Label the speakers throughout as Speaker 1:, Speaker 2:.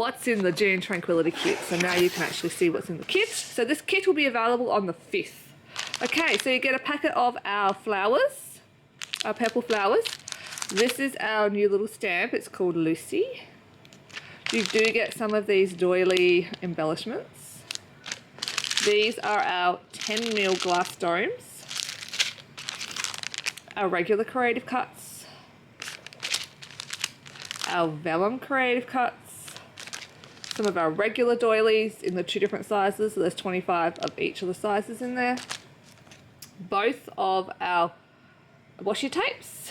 Speaker 1: what's in the June Tranquility kit. So now you can actually see what's in the kit. So this kit will be available on the 5th. Okay, so you get a packet of our flowers, our purple flowers. This is our new little stamp. It's called Lucy. You do get some of these doily embellishments. These are our 10mm glass domes, our regular creative cuts, our vellum creative cuts, some of our regular doilies in the 2 different sizes, so there's 25 of each of the sizes in there, both of our washi tapes,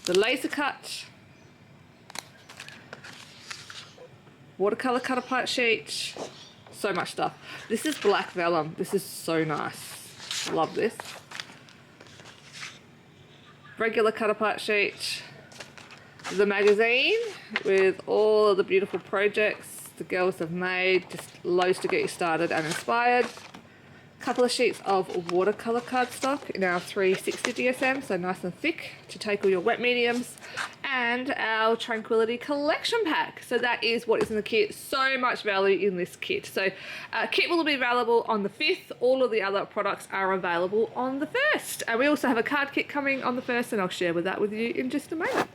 Speaker 1: the laser cut, watercolor cut apart sheet, so much stuff. This is black vellum. This is so nice. Love this. Regular cut apart sheet, the magazine with all of the beautiful projects the girls have made, just loads to get you started and inspired. Couple of sheets of watercolor cardstock in our 360 DSM, so nice and thick to take all your wet mediums, and our Tranquility collection pack. So that is what is in the kit. So much value in this kit. So kit will be available on the 5th. All of the other products are available on the 1st, and we also have a card kit coming on the 1st, and I'll share that with you in just a moment.